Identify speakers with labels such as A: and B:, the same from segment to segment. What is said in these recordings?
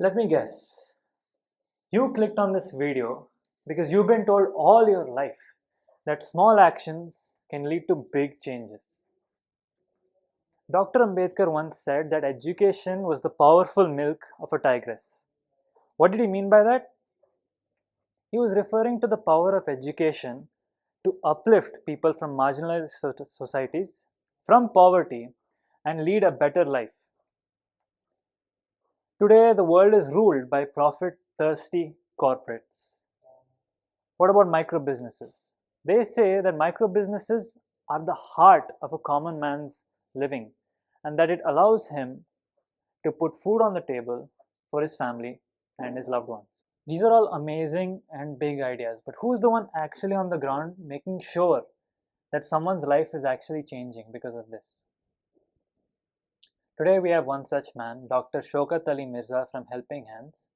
A: Let me guess. You clicked on this video because you've been told all your life that small actions can lead to big changes. Dr. Ambedkar once said that education was the powerful milk of a tigress. What did he mean by that? He was referring to the power of education to uplift people from marginalized societies, from poverty, and lead a better life. Today, the world is ruled by profit thirsty corporates. What about micro businesses? They say that micro businesses are the heart of a common man's living and that it allows him to put food on the table for his family and his loved ones. These are all amazing and big ideas, but who's the one actually on the ground making sure that someone's life is actually changing because of this? Today we have one such man, Dr. Shaukat Ali Mirza from Helping Hands.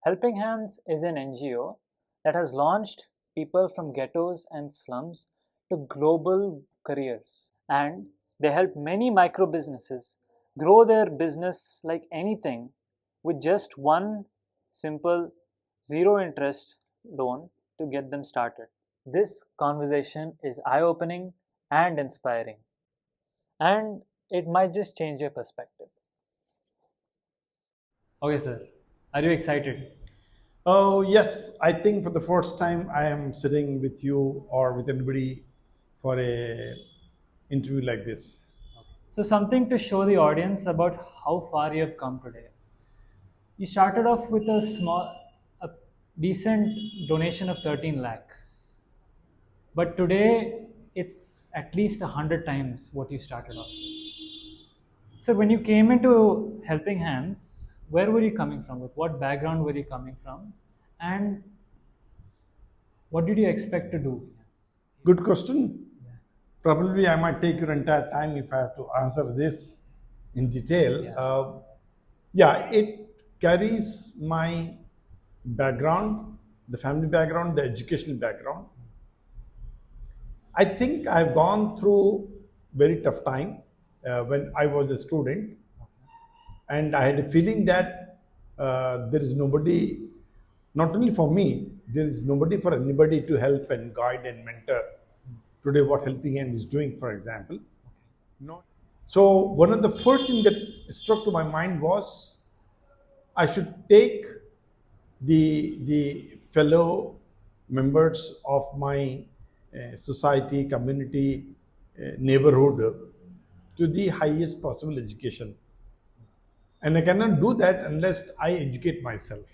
A: Helping Hands is an NGO that has launched people from ghettos and slums to global careers, and they help many micro businesses grow their business like anything with just one simple zero interest loan to get them started. This conversation is eye-opening and inspiring, and it might just change your perspective. Okay, sir. Are you excited?
B: Oh, yes. I think for the first time I am sitting with you or with anybody for a interview like this.
A: So, something to show the audience about how far you have come today. You started off with a decent donation of 13 lakhs, but today it's at least 100 times what you started off with. So, when you came into Helping Hands, where were you coming from? With what background were you coming from? And what did you expect to do?
B: Good question. Probably I might take your entire time if I have to answer this in detail. Yeah, it carries my background, the family background, the educational background. I think I've gone through very tough time when I was a student, and I had a feeling that there is nobody, not only for me, there is nobody for anybody to help and guide and mentor. Today, what Helping Hand is doing, for example. No. So one of the first thing that struck to my mind was I should take the fellow members of my society, community, neighborhood to the highest possible education. And I cannot do that unless I educate myself.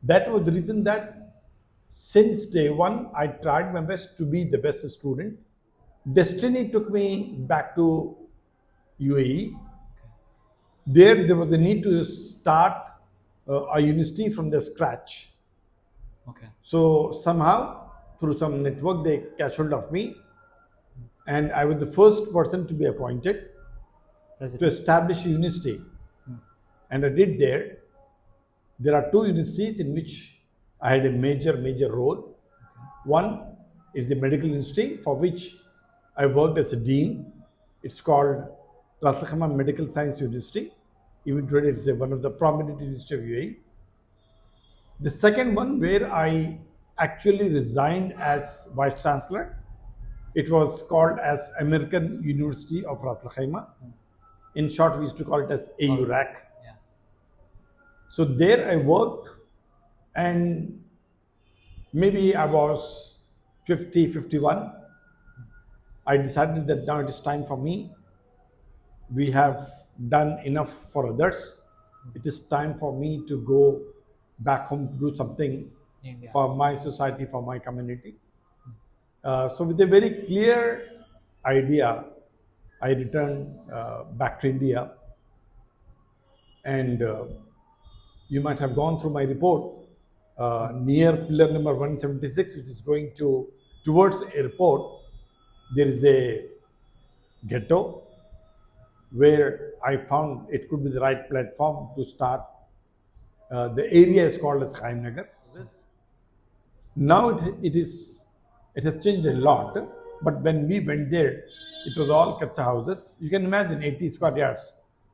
B: That was the reason that since day one, I tried my best to be the best student. Destiny took me back to UAE. There was a need to start a university from the scratch.
A: Okay.
B: So somehow, through some network, they catch hold of me, and I was the first person to be appointed to establish a university. And I did there. There are two universities in which I had a major role. One is the medical university for which I worked as a dean. It's called Ras Al Khaimah Medical Science University. Even today, it's one of the prominent universities of UAE. The second one, where I actually resigned as vice chancellor, it was called as American University of Ras Al Khaimah. In short, we used to call it as AURAC.
A: Yeah.
B: So there I worked, and maybe I was 50, 51. I decided that now it is time for me. We have done enough for others. It is time for me to go back home to do something
A: India.
B: for my society, for my community. So with a very clear idea, I returned back to India. And you might have gone through my report near pillar number 176, which is going towards the airport. There is a ghetto where I found it could be the right platform to start. The area is called as Khaim Nagar. Now it has changed a lot, but when we went there, it was all kacha houses. You can imagine 80 square yards.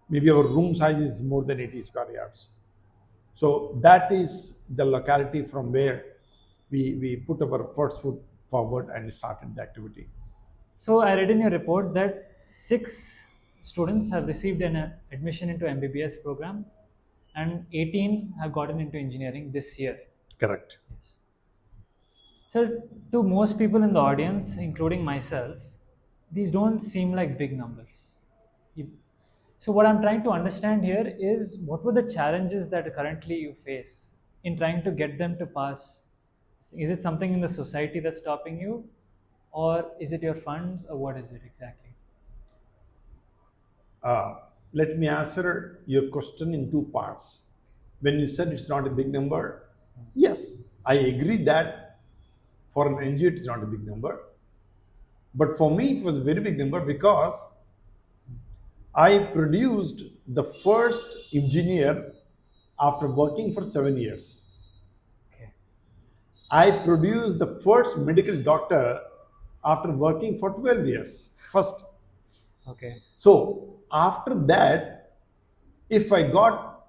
B: Maybe our room size is more than 80 square yards. So that is the locality from where we put our first foot forward and started the activity.
A: So I read in your report that 6 students have received an admission into MBBS program, and 18 have gotten into engineering this year.
B: Correct.
A: Yes. So to most people in the audience, including myself, these don't seem like big numbers. So what I'm trying to understand here is what were the challenges that currently you face in trying to get them to pass? Is it something in the society that's stopping you, or is it your funds, or what is it exactly?
B: Let me answer your question in two parts. When you said it's not a big number, yes, I agree that for an NGO it is not a big number. But for me, it was a very big number because I produced the first engineer after working for 7 years.
A: Okay.
B: I produced the first medical doctor after working for 12 years. First.
A: Okay.
B: So after that, if I got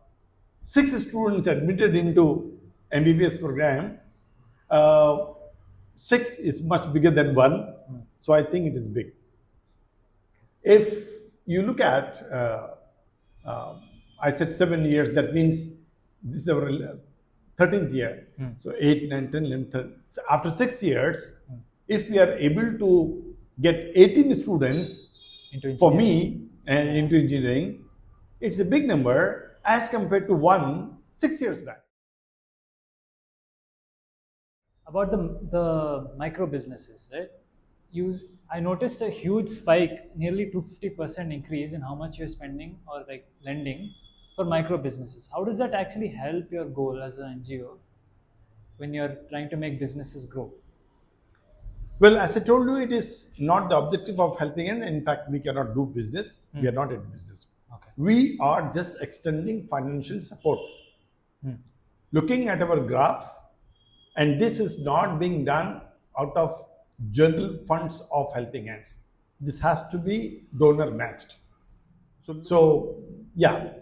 B: 6 students admitted into MBBS program, 6 is much bigger than 1. So I think it is big. If you look at, I said 7 years, that means this is our 13th year. So 8, 9, 10, 11, 13. So after 6 years, if we are able to get 18 students for me and into engineering, it's a big number as compared to 6 years back.
A: About the micro businesses, right? I noticed a huge spike, nearly 250% increase in how much you're spending or like lending for micro businesses. How does that actually help your goal as an NGO when you're trying to make businesses grow?
B: Well, as I told you, it is not the objective of helping, and in fact, we cannot do business. We are not in business.
A: Okay.
B: We are just extending financial support. Looking at our graph, and this is not being done out of general funds of helping hands. This has to be donor matched. So yeah,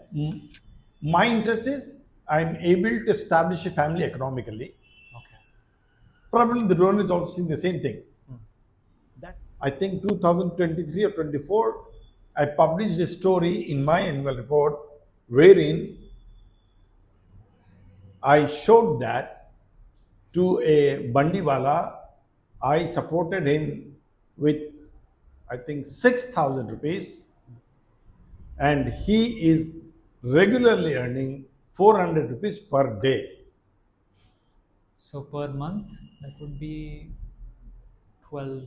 B: my interest is I'm able to establish a family economically.
A: Okay.
B: Probably the donor is also seeing the same thing. That I think 2023 or 24, I published a story in my annual report wherein I showed that to a bandiwala, I supported him with, I think, 6,000 rupees, and he is regularly earning 400 rupees per day.
A: So per month, that would be 12,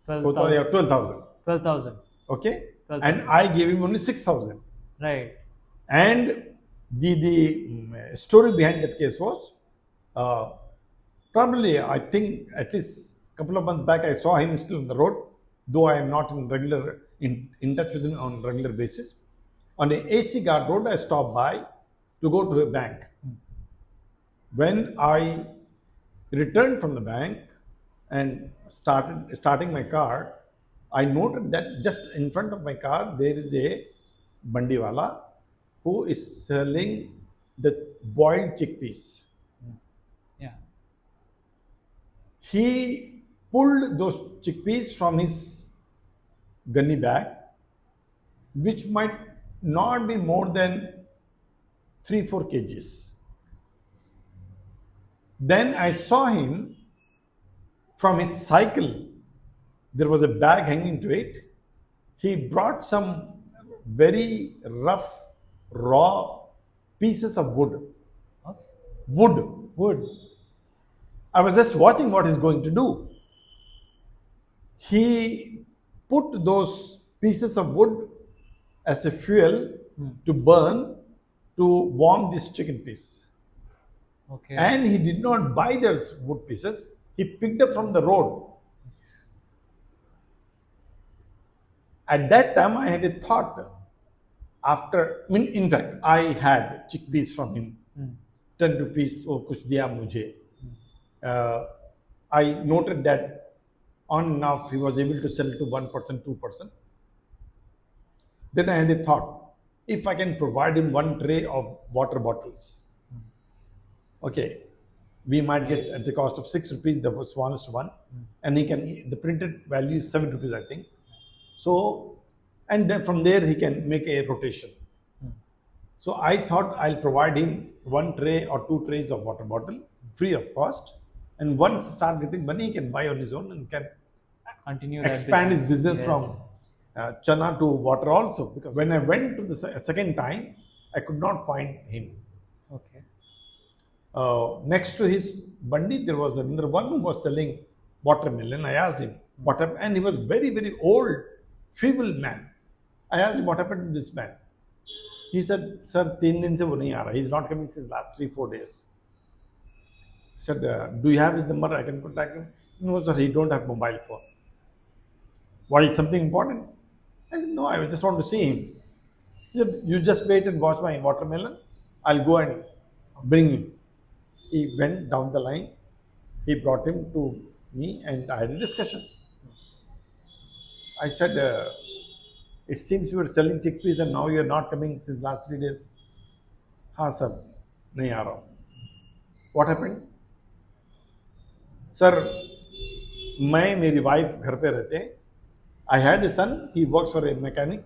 A: 12,000.
B: 12,000.
A: 12,000.
B: Okay?
A: 12,000.
B: And I gave him only 6,000.
A: Right.
B: And the story behind that case was probably, I think, at least a couple of months back, I saw him still on the road, though I am not in touch with him on regular basis. On a AC guard road, I stopped by to go to a bank. When I returned from the bank and starting my car, I noted that just in front of my car there is a bandiwala who is selling the boiled chickpeas.
A: Yeah.
B: He pulled those chickpeas from his gunny bag, which might not be more than 3-4 kgs. Then I saw him from his cycle. There was a bag hanging to it. He brought some very rough, raw pieces of wood.
A: Of?
B: Wood.
A: Wood.
B: I was just watching what he's going to do. He put those pieces of wood as a fuel to burn to warm this chicken piece.
A: Okay.
B: And he did not buy those wood pieces. He picked up from the road. At that time, I had a thought. In fact, I had chickpeas from him. 10 rupees, oh, kuch diya mujhe. I noted that on and off he was able to sell to 1%, 2%. Then I had a thought. if I can provide him one tray of water bottles. Okay, we might get at the cost of 6 rupees, the smallest one, and he can, the printed value is 7 rupees, I think. So, and then from there he can make a rotation. So I thought I'll provide him one tray or two trays of water bottle, free of cost. And once he start getting money, he can buy on his own and can
A: Continue that
B: expand his business
A: Yes.
B: from chana to water also. Because when I went to the second time, I could not find him.
A: Okay.
B: Next to his bandi, there was another one who was selling watermelon. I asked him what happened, and he was very, very old, feeble man. I asked him what happened to this man. He said, "Sir, 3 दिन से वो नहीं आ रहा. He's not coming since last 3-4 days." I said, "Do you have his number? I can contact him." No, sir, he don't have mobile phone. Why, is something important? I said, "No, I just want to see him." He said, "You just wait and watch my watermelon. I'll go and bring him." He went down the line. He brought him to me and I had a discussion. I said, "It seems you were selling chickpeas and now you are not coming since last 3 days." हाँ sir, नहीं आ रहा हूँ. What happened? Sir, मैं मेरी wife घर पे रहते हैं. I had a son, he works for a mechanic,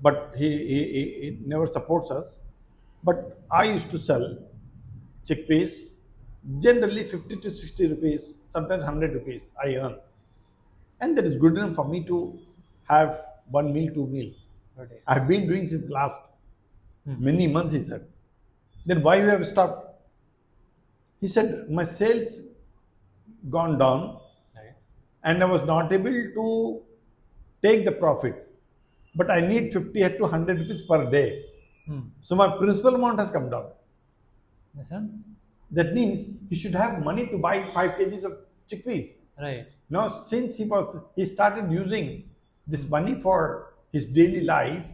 B: but he never supports us. But I used to sell chickpeas, generally 50 to 60 rupees, sometimes 100 rupees I earn. And that is good enough for me to have one meal, 2 meal.
A: Okay.
B: I've been doing since last many months, he said. Then why you have stopped? He said, my sales gone down and I was not able to take the profit. But I need 50 to 100 rupees per day. So my principal amount has come down.
A: In a sense?
B: That means he should have money to buy 5 kgs of chickpeas.
A: Right.
B: Now, since he started using this money for his daily life,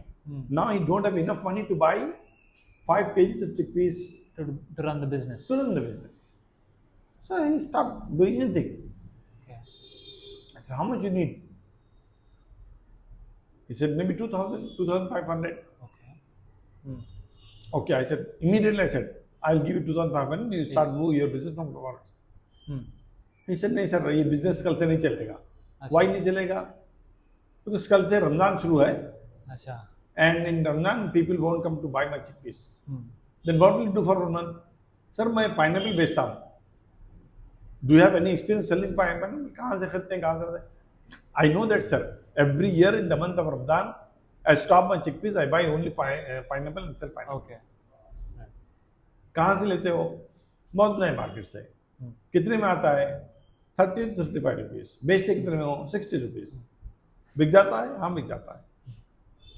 B: now he don't have enough money to buy 5 kgs of chickpeas
A: To run the business.
B: to run the business. So he stopped doing anything.
A: Okay.
B: I said, how much you need? He said, maybe 2,000, 2,500.
A: Okay.
B: Okay, I said, immediately I said, I'll give you 2,500, you start move your business from products. He said, नहीं sir, ये business कल से नहीं चलेगा. Why नहीं चलेगा? Because कल से रमजान शुरू है.
A: अच्छा.
B: And in Ramadan, people won't come to buy my chickpeas. Then what will you do for Ramadan? Sir, मैं pineapple बेचता हूँ. Do you have any experience selling pineapple? कहाँ से खरीदते हैं, कहाँ से खरीदते हैं? I know that, sir. Every year in the month of Ramadan, I stop my chickpeas, I buy only pineapple and sell pineapple.
A: Okay.
B: कहाँ से लेते हो? बहुत नए मार्केट से. कितने में आता है? 30 to 35 rupees. बेचते कितने में हो? 60 rupees. बिक जाता है? हाँ, बिक जाता है.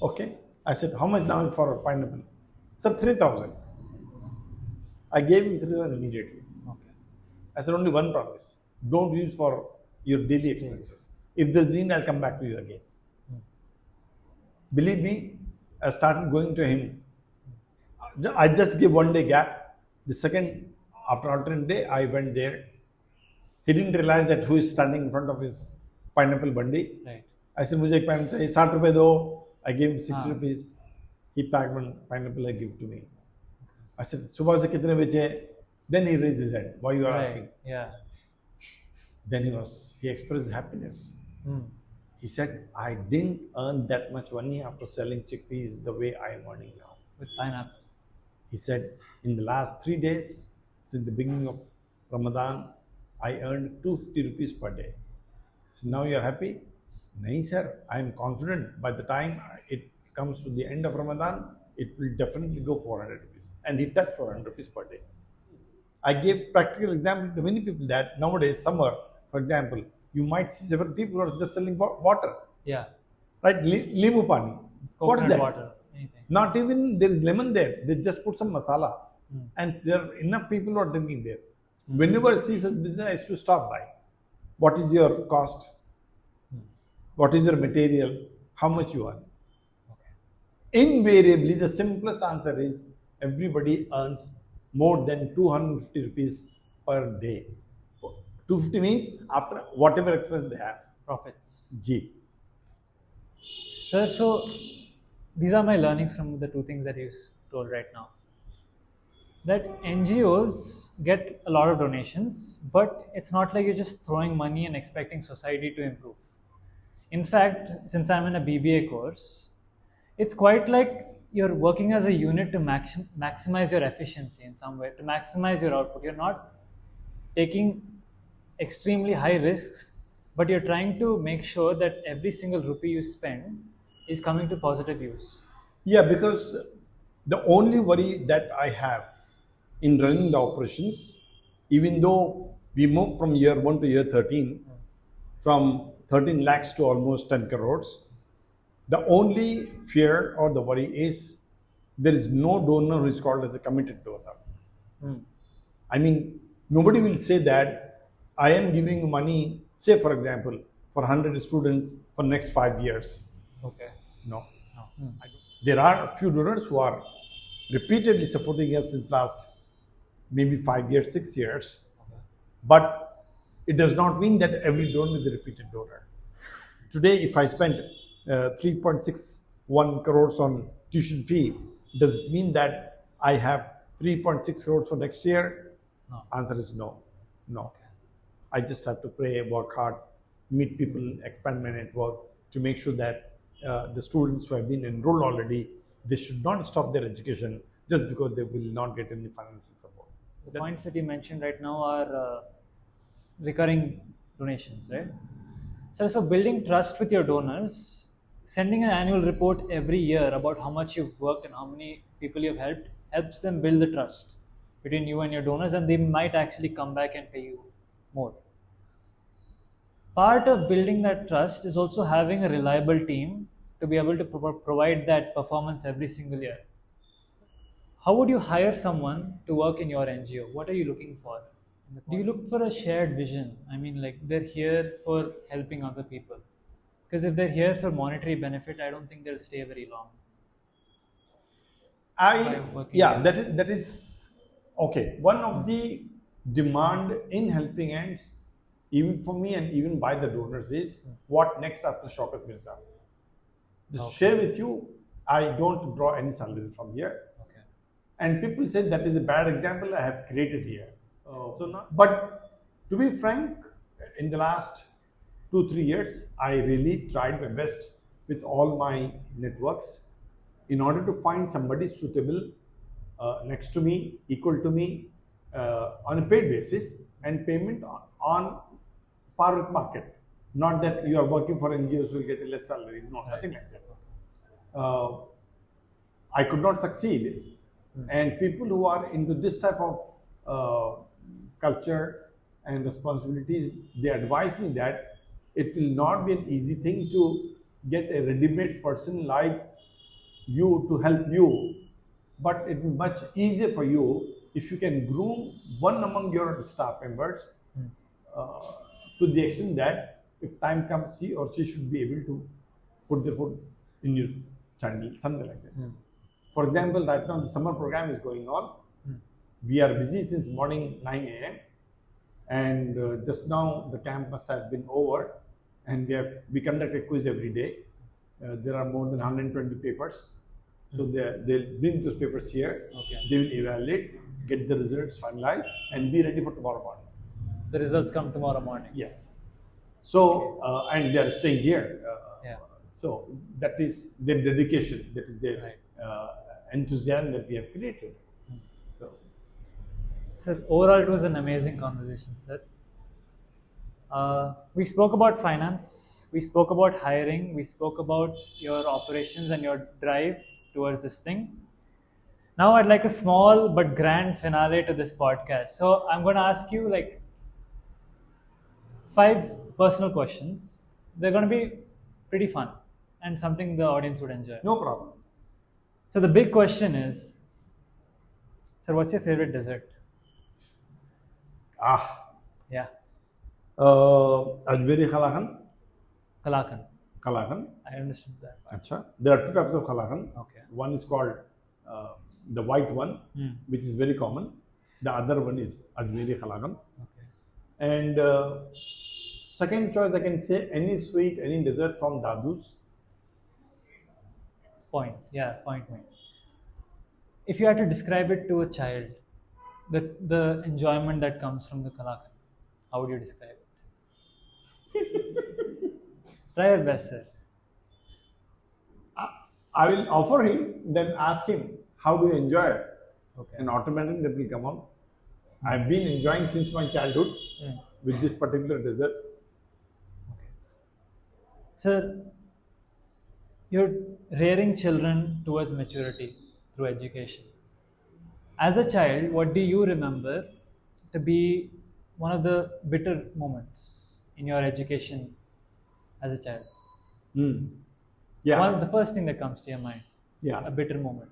B: Okay. I said, how much now for pineapple? Sir, 3,000. I gave him 3,000 immediately.
A: Okay.
B: I said, only one promise. Don't use for your daily expenses. If there's need, I'll come back to you again. Believe me, I started going to him. I just give 1 day gap. The second, after alternate day, I went there. He didn't realize that who is standing in front of his pineapple bandi.
A: Right.
B: I said, मुझे एक pineapple चाहिए, 60 रुपए दो. I gave him 60 rupees. He packed one pineapple and gave to me. I said, सुबह से कितने बेचे? Then he raised his hand. Why you are asking?
A: Yeah.
B: Then he expressed happiness. He said, I didn't earn that much money after selling chickpeas the way I am earning now.
A: With pineapple.
B: He said, in the last 3 days, since the beginning of Ramadan, I earned 250 rupees per day. So now you are happy? No, sir. I am confident by the time it comes to the end of Ramadan, it will definitely go 400 rupees. And he touched 400 rupees per day. I gave practical example to many people that nowadays, summer, for example, you might see several people who are just selling water.
A: Yeah.
B: Right? Limu pani. What is
A: Coconut
B: that?
A: water. Anything.
B: Not even there is lemon there. They just put some masala. And there are enough people who are drinking there. Whenever I see such business, I used to stop by. What is your cost? What is your material? How much you earn? Invariably, the simplest answer is everybody earns more than 250 rupees per day. 250 means after whatever expense they have.
A: Profits.
B: G.
A: Sir, so these are my learnings from the two things that you told right now. That NGOs get a lot of donations, but it's not like you're just throwing money and expecting society to improve. In fact, since I'm in a BBA course, it's quite like you're working as a unit to maximize your efficiency in some way, to maximize your output. You're not taking extremely high risks, but you're trying to make sure that every single rupee you spend is coming to positive use.
B: Yeah, because the only worry that I have in running the operations, even though we moved from year 1 to year 13, from 13 lakhs to almost 10 crores, the only fear or the worry is there is no donor who is called as a committed donor. I mean, nobody will say that I am giving money, say for example, for 100 students for next 5 years.
A: Okay.
B: No.
A: No.
B: There are a few donors who are repeatedly supporting us since last maybe 5 years, 6 years.
A: Okay.
B: But it does not mean that every donor is a repeated donor. Today, if I spend 3.61 crores on tuition fee, does it mean that I have 3.6 crores for next year?
A: No.
B: Answer is no. No. I just have to pray, work hard, meet people, expand my network to make sure that the students who have been enrolled already, they should not stop their education just because they will not get any financial support.
A: The points that you mentioned right now are recurring donations, right? So building trust with your donors, sending an annual report every year about how much you've worked and how many people you've helped helps them build the trust between you and your donors, and they might actually come back and pay you more. Part of building that trust is also having a reliable team to be able to provide that performance every single year. How would you hire someone to work in your NGO? What are you looking for? Do you look for a shared vision? I mean, like they're here for helping other people. Because if they're here for monetary benefit, I don't think they'll stay very long.
B: That is okay. One of the demand in helping hands, even for me and even by the donors, is what next after Shaukat Mirza. Just share with you, I don't draw any salary from here.
A: Okay.
B: And people say that is a bad example I have created here. But to be frank, in the last 2-3 years, I really tried my best with all my networks in order to find somebody suitable next to me, equal to me, on a paid basis and payment on par with market. Not that you are working for NGOs who will get a less salary. No, nothing like that. I could not succeed. And people who are into this type of culture and responsibilities, they advised me that it will not be an easy thing to get a ready-made person like you to help you, but it will be much easier for you if you can groom one among your staff members to the extent that if time comes, he or she should be able to put their foot in your sandal, something like that. For example, right now the summer program is going on. We are busy since morning 9 a.m. and just now the camp must have been over, and we conduct a quiz every day. There are more than 120 papers. So they'll bring those papers here.
A: Okay.
B: They will evaluate, get the results finalized, and be ready for tomorrow morning.
A: The results come tomorrow morning.
B: Yes. So, and they are staying here.
A: Yeah.
B: So that is their dedication, that is their enthusiasm that we have created. So,
A: Sir, overall it was an amazing conversation, sir. We spoke about finance, we spoke about hiring, we spoke about your operations and your drive towards this thing. Now I'd like a small but grand finale to this podcast. So I'm going to ask you like 5 personal questions. They're going to be pretty fun and something the audience would enjoy.
B: no problem.
A: So the big question is, sir, what's your favorite dessert? Yeah.
B: Ajmeri Khalakhan.
A: Kalakan. I understood that.
B: Achha. There are 2 types of Khalakhan.
A: Okay.
B: One is called the white one, which is very common. The other one is Ajmeri Khalakhan.
A: Okay.
B: And second choice, I can say any sweet, any dessert from Dadu's.
A: Point. Yeah, point made. If you had to describe it to a child, the enjoyment that comes from the Kalakan, how would you describe it? Try your best, sir.
B: I will offer him, then ask him, how do you enjoy it?
A: Okay.
B: And automatically that will come out. I've been enjoying since my childhood with this particular dessert.
A: Okay. Sir, you're rearing children towards maturity through education. As a child, what do you remember to be one of the bitter moments in your education as a child?
B: Yeah.
A: The first thing that comes to your mind.
B: Yeah.
A: A bitter moment.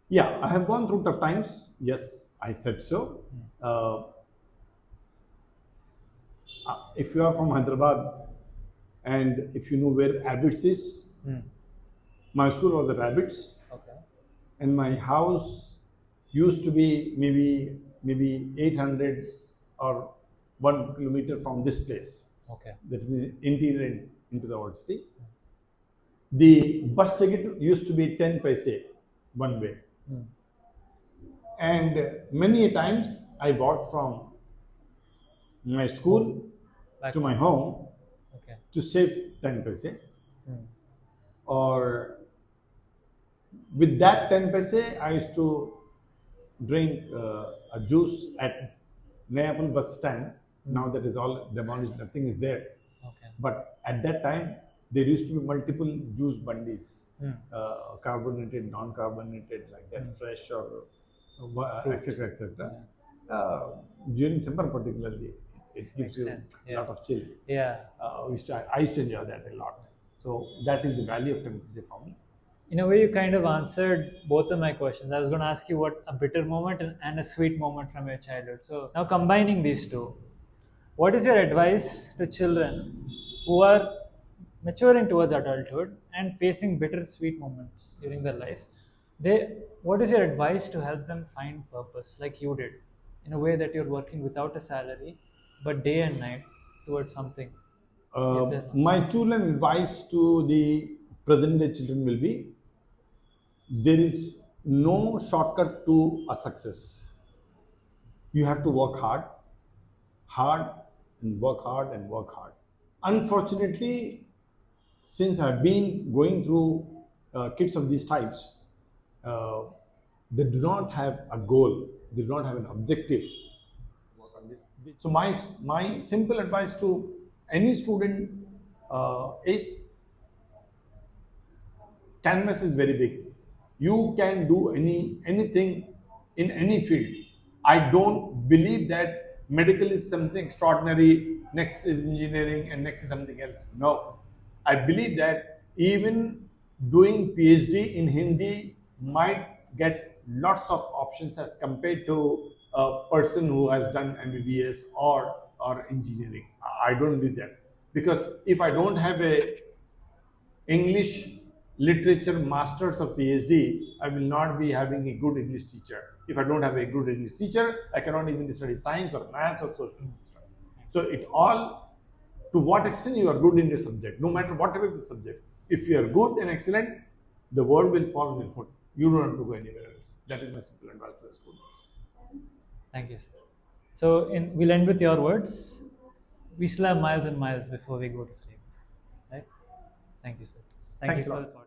B: Yeah, I have gone through tough times. Yes, I said so. If you are from Hyderabad and if you know where Abbots is, my school was at Abbots.
A: Okay.
B: And my house used to be maybe 800 or 1 kilometer from this place.
A: Okay.
B: That is interior into the old city. The bus ticket used to be 10 paise one way. And many a times I walked from my school
A: Back
B: to my home
A: Okay.
B: to save 10 paise. Or with that 10 paise, I used to drink a juice at Nayapal bus stand. Now that is all demolished, nothing is there.
A: Okay.
B: But at that time, there used to be multiple juice bundis, carbonated, non-carbonated, like that, fresh or etc. etc. During summer particularly, it gives you a lot of chill.
A: Yeah.
B: I used to enjoy that a lot. So that is the value of temperature for me.
A: In a way, you kind of answered both of my questions. I was going to ask you what a bitter moment and a sweet moment from your childhood. So now combining these two, what is your advice to children who are maturing towards adulthood and facing bittersweet moments during their life? What is your advice to help them find purpose, like you did, in a way that you're working without a salary, but day and night towards something?
B: My tool and advice to the present day children will be, there is no shortcut to a success. You have to work hard, and work hard and work hard. Unfortunately, since I've been going through kids of these types, they do not have a goal, they do not have an objective. So my simple advice to any student is, canvas is very big. You can do anything in any field. I don't believe that medical is something extraordinary, next is engineering, and next is something else. No. I believe that even doing PhD in Hindi might get lots of options as compared to a person who has done MBBS or engineering. I don't do that. Because if I don't have a English literature masters or PhD, I will not be having a good English teacher. If I don't have a good English teacher, I cannot even study science or maths or social studies. So it all, to what extent you are good in your subject, no matter whatever the subject. If you are good and excellent, the world will fall on your foot. You don't have to go anywhere else. That is my simple advice to the students.
A: Thank you, sir. So we'll end with your words. We still have miles and miles before we go to sleep. Right? Thank you, sir. Thank
B: Thanks
A: you
B: a
A: for
B: lot.
A: the thought.